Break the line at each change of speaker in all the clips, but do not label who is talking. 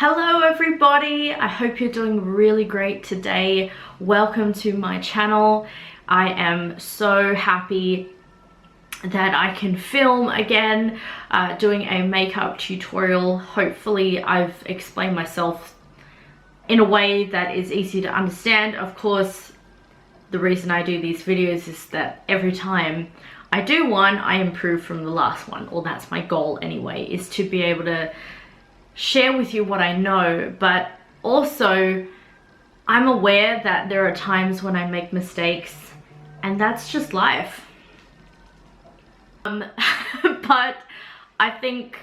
Hello everybody, I hope you're doing really great today. Welcome to my channel. I am so happy that I can film again, doing a makeup tutorial. Hopefully I've explained myself in a way that is easy to understand. Of course, the reason I do these videos is that every time I do one, I improve from the last one, or that's my goal anyway, is to be able to share with you what I know, but also I'm aware that there are times when I make mistakes, and that's just life. But I think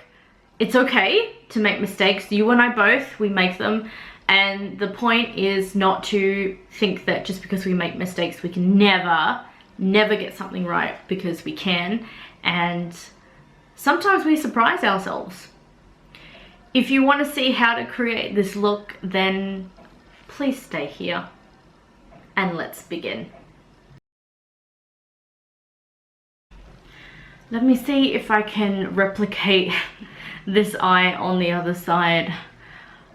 it's okay to make mistakes. You and I both, we make them, and the point is not to think that just because we make mistakes we can never get something right, because we can, and sometimes we surprise ourselves. If you want to see how to create this look, then please stay here and let's begin. Let me see if I can replicate this eye on the other side.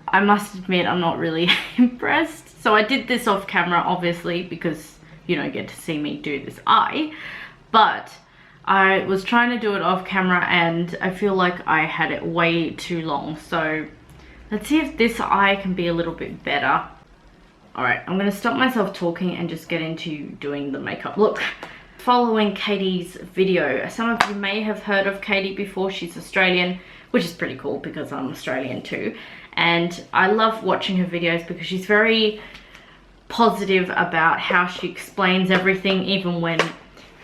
I must admit I'm not really impressed. So I did this off camera, obviously, because you don't get to see me do this eye, but I was trying to do it off camera and I feel like I had it way too long. So let's see if this eye can be a little bit better. Alright, I'm going to stop myself talking and just get into doing the makeup look. Following Katie's video, some of you may have heard of Katie before. She's Australian, which is pretty cool because I'm Australian too. And I love watching her videos because she's very positive about how she explains everything, even when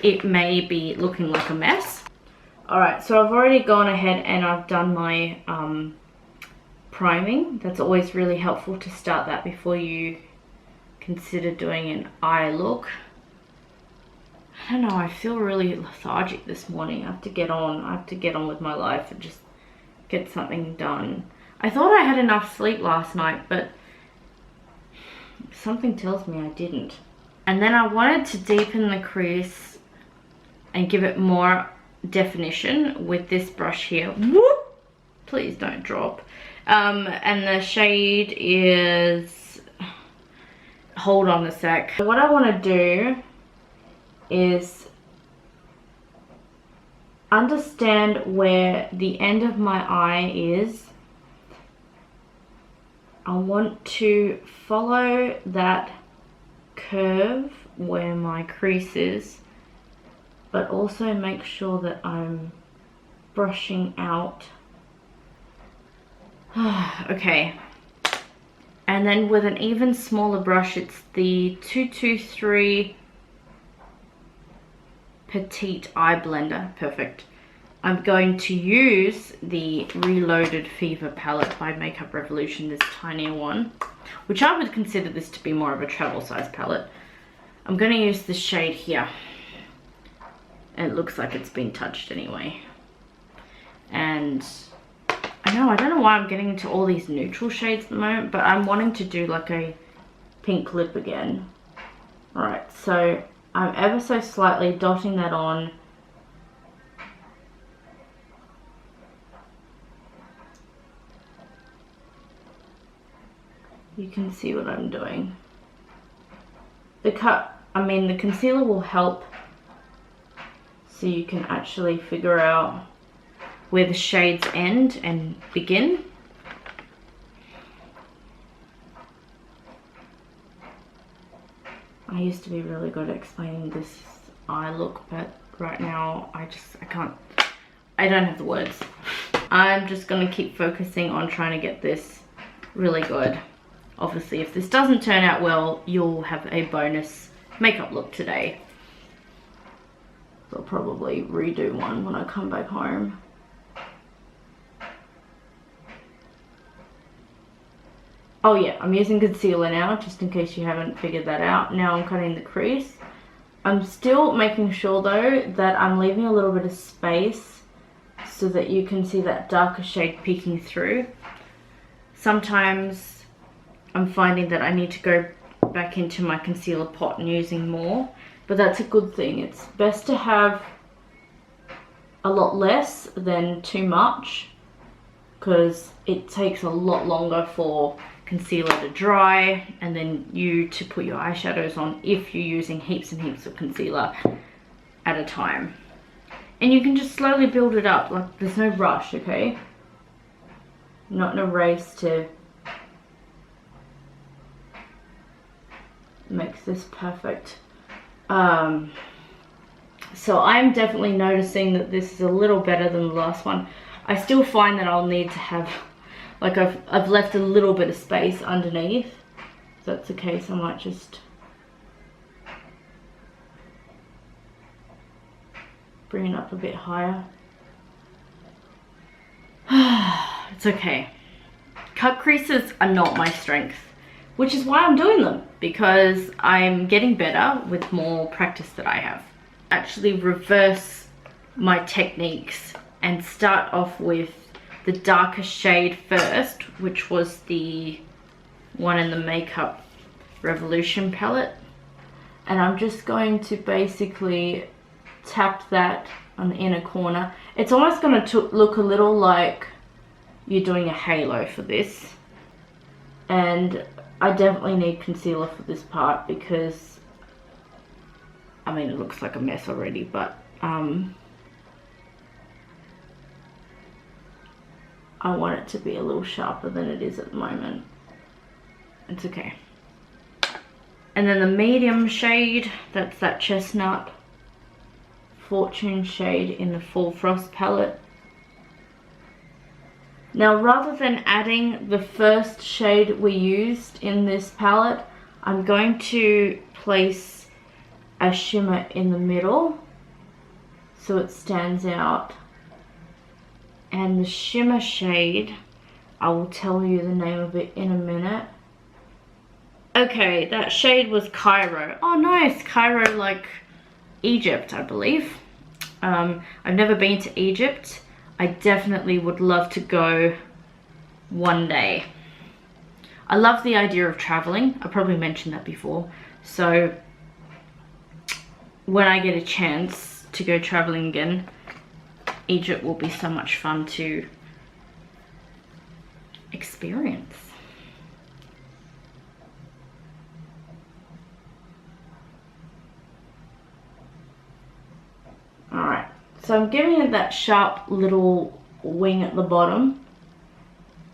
it may be looking like a mess. Alright, so I've already gone ahead and I've done my priming. That's always really helpful to start that before you consider doing an eye look. I don't know, I feel really lethargic this morning. I have to get on with my life and just get something done. I thought I had enough sleep last night, but something tells me I didn't. And then I wanted to deepen the crease and give it more definition with this brush here. Whoop! Please don't drop. And the shade is, hold on a sec. What I want to do is understand where the end of my eye is. I want to follow that curve where my crease is, but also make sure that I'm brushing out. Okay. And then with an even smaller brush, it's the 223 Petite Eye Blender. Perfect. I'm going to use the Reloaded Fever palette by Makeup Revolution, this tinier one, which I would consider this to be more of a travel size palette. I'm going to use this shade here. It looks like it's been touched anyway. And I don't know why I'm getting into all these neutral shades at the moment, but I'm wanting to do like a pink lip again. Alright, so I'm ever so slightly dotting that on. You can see what I'm doing. The concealer will help, so you can actually figure out where the shades end and begin. I used to be really good at explaining this eye look, but right now I don't have the words. I'm just going to keep focusing on trying to get this really good. Obviously, if this doesn't turn out well, you'll have a bonus makeup look today. I'll probably redo one when I come back home. Oh yeah, I'm using concealer now, just in case you haven't figured that out. Now I'm cutting the crease. I'm still making sure though that I'm leaving a little bit of space so that you can see that darker shade peeking through. Sometimes I'm finding that I need to go back into my concealer pot and using more, but that's a good thing. It's best to have a lot less than too much, because it takes a lot longer for concealer to dry and then you to put your eyeshadows on if you're using heaps and heaps of concealer at a time. And you can just slowly build it up, like there's no rush, okay? Not in a race to make this perfect. So I'm definitely noticing that this is a little better than the last one. I still find that I'll need to have, like I've left a little bit of space underneath. If that's the case, I might just bring it up a bit higher. It's okay. Cut creases are not my strength, which is why I'm doing them, because I'm getting better with more practice that I have. Actually reverse my techniques and start off with the darker shade first, which was the one in the Makeup Revolution palette. And I'm just going to basically tap that on the inner corner. It's almost going to look a little like you're doing a halo for this. And I definitely need concealer for this part because, I mean, it looks like a mess already, but I want it to be a little sharper than it is at the moment. It's okay. And then the medium shade, that's that Chestnut Fortune shade in the Full Frost palette. Now, rather than adding the first shade we used in this palette, I'm going to place a shimmer in the middle so it stands out. And the shimmer shade, I will tell you the name of it in a minute. Okay, that shade was Cairo. Oh, nice. Cairo, like Egypt, I believe. I've never been to Egypt. I definitely would love to go one day. I love the idea of traveling. I probably mentioned that before. So when I get a chance to go traveling again, Egypt will be so much fun to experience. Alright, so I'm giving it that sharp little wing at the bottom.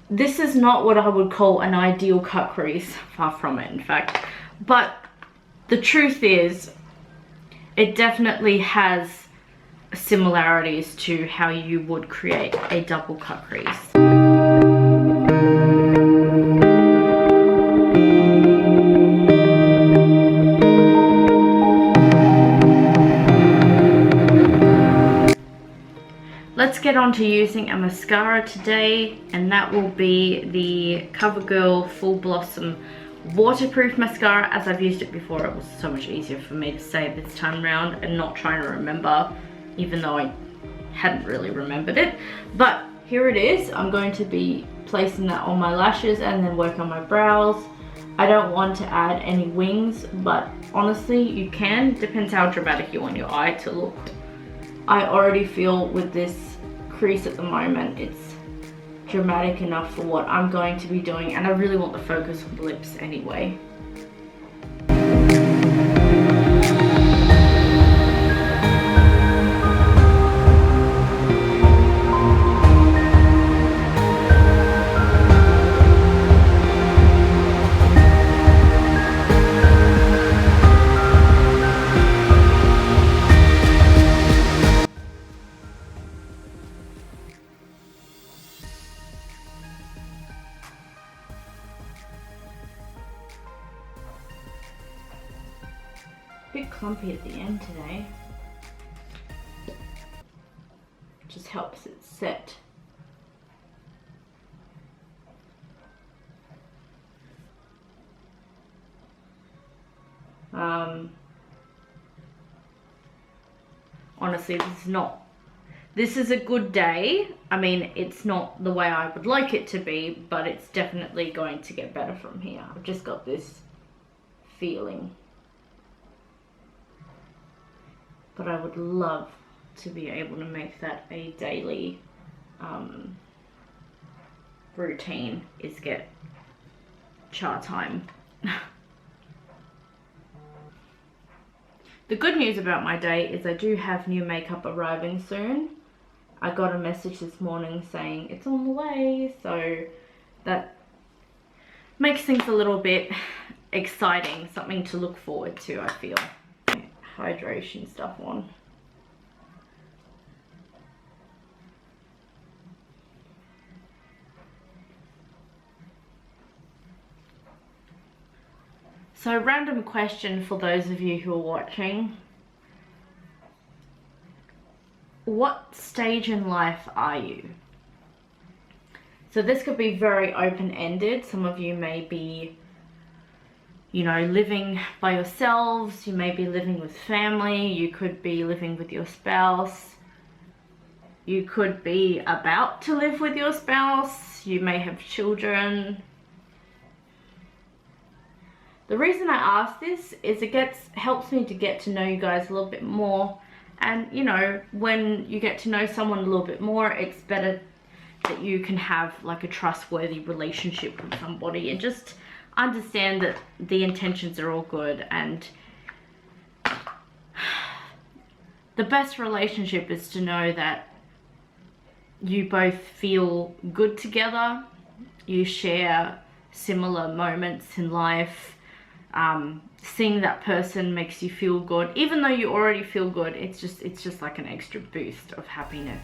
This is not what I would call an ideal cut crease, far from it in fact, but the truth is it definitely has similarities to how you would create a double cut crease. Let's get on to using a mascara today, and that will be the Covergirl Full Blossom waterproof mascara. As I've used it before, it was so much easier for me to say this time around and not trying to remember, even though I hadn't really remembered it. But here it is. I'm going to be placing that on my lashes and then work on my brows. I don't want to add any wings, but honestly you can. Depends how dramatic you want your eye to look. I already feel with this crease at the moment it's dramatic enough for what I'm going to be doing, and I really want the focus on the lips anyway. Bit clumpy at the end today. Just helps it set. Honestly, this is a good day. I mean, it's not the way I would like it to be, but it's definitely going to get better from here. I've just got this feeling. But I would love to be able to make that a daily routine is get cha time. The good news about my day is I do have new makeup arriving soon. I got a message this morning saying it's on the way, so that makes things a little bit exciting, something to look forward to, I feel. Hydration stuff on. So, random question for those of you who are watching. What stage in life are you? So this could be very open-ended. Some of you may be, you know, living by yourselves. You may be living with family. You could be living with your spouse. You could be about to live with your spouse. You may have children. The reason I ask this is it helps me to get to know you guys a little bit more. And, you know, when you get to know someone a little bit more, it's better that you can have like a trustworthy relationship with somebody and just understand that the intentions are all good. And the best relationship is to know that you both feel good together, you share similar moments in life. Seeing that person makes you feel good, even though you already feel good. It's just like an extra boost of happiness.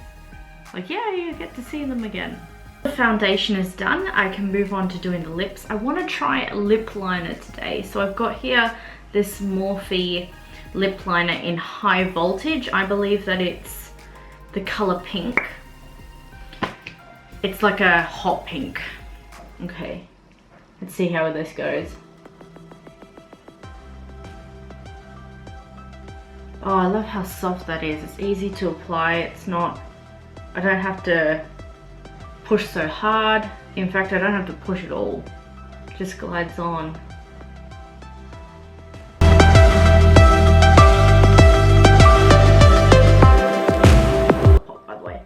Like, yeah, you get to see them again. The foundation is done. I can move on to doing the lips. I want to try a lip liner today. So I've got here this Morphe lip liner in High Voltage. I believe that it's the color pink. It's like a hot pink. Okay, let's see how this goes. Oh, I love how soft that is. It's easy to apply. It's not, I don't have to push so hard. In fact, I don't have to push at all. It just glides on. Oh, by the way.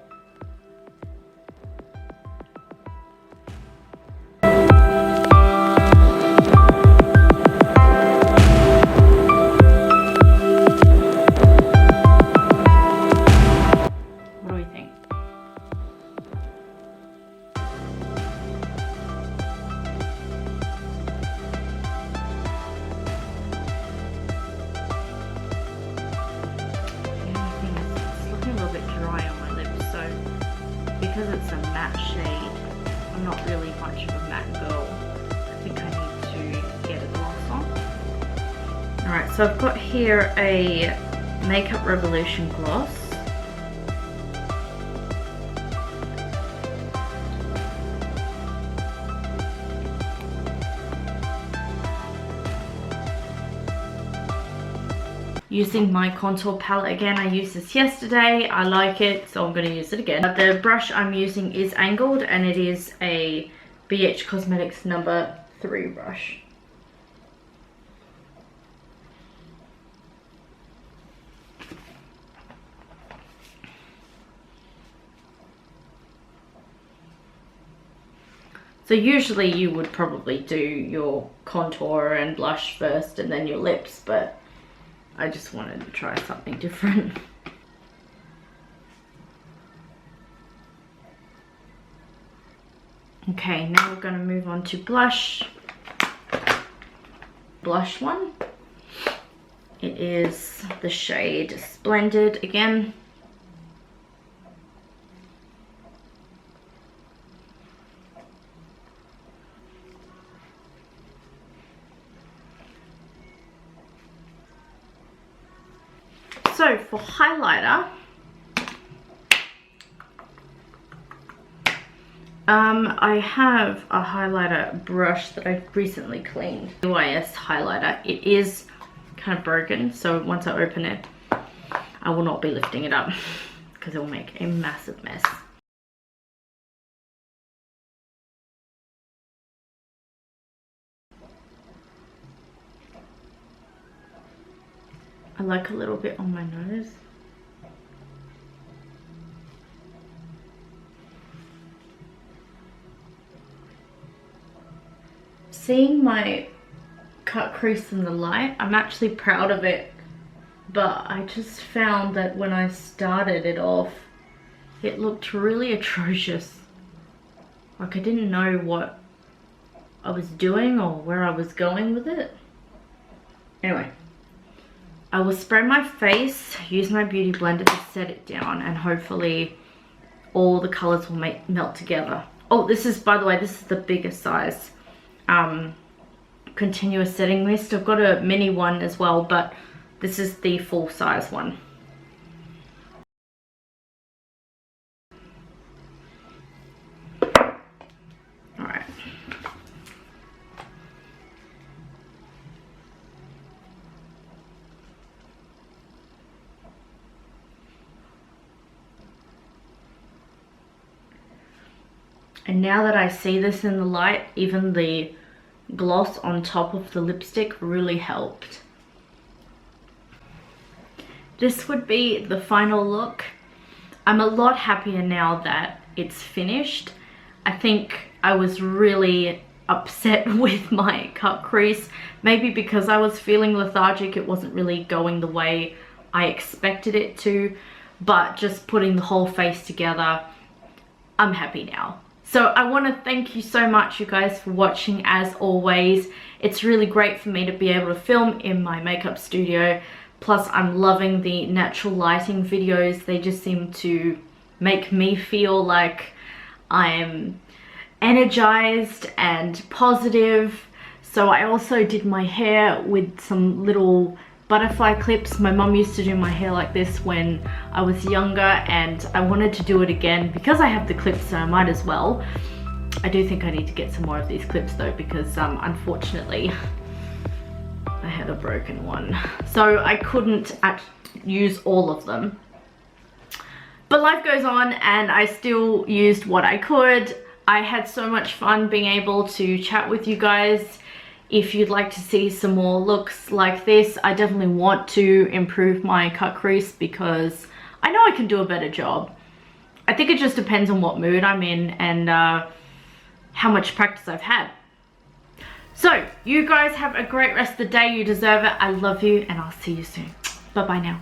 Because it's a matte shade, I'm not really much of a matte girl. I think I need to get a gloss on. Alright, so I've got here a Makeup Revolution gloss. Using my contour palette again. I used this yesterday. I like it, so I'm going to use it again. The brush I'm using is angled, and it is a BH Cosmetics number 3 brush. So usually you would probably do your contour and blush first and then your lips, but I just wanted to try something different. Okay, now we're going to move on to blush. Blush one. It is the shade Splendid again. So for highlighter, I have a highlighter brush that I've recently cleaned. UIS highlighter. It is kind of broken, so once I open it, I will not be lifting it up because it will make a massive mess. I like a little bit on my nose. seeing my cut crease in the light, I'm actually proud of it, but I just found that when I started it off, it looked really atrocious. Like I didn't know what I was doing or where I was going with it. Anyway, I will spray my face, use my beauty blender to set it down, and hopefully all the colors will melt together. Oh, this is, by the way, this is the biggest size continuous setting mist. I've got a mini one as well, but this is the full size one. Alright. And now that I see this in the light, even the gloss on top of the lipstick really helped. This would be the final look. I'm a lot happier now that it's finished. I think I was really upset with my cut crease, maybe because I was feeling lethargic. It wasn't really going the way I expected it to, but just putting the whole face together, I'm happy now. So I want to thank you so much, you guys, for watching as always. It's really great for me to be able to film in my makeup studio. Plus, I'm loving the natural lighting videos. They just seem to make me feel like I'm energized and positive. So I also did my hair with some little butterfly clips. My mum used to do my hair like this when I was younger, and I wanted to do it again because I have the clips, so I might as well. I do think I need to get some more of these clips though, because unfortunately I had a broken one, so I couldn't use all of them. But life goes on, and I still used what I could. I had so much fun being able to chat with you guys. If you'd like to see some more looks like this, I definitely want to improve my cut crease because I know I can do a better job. I think it just depends on what mood I'm in and how much practice I've had. So, you guys have a great rest of the day. You deserve it. I love you, and I'll see you soon. Bye-bye now.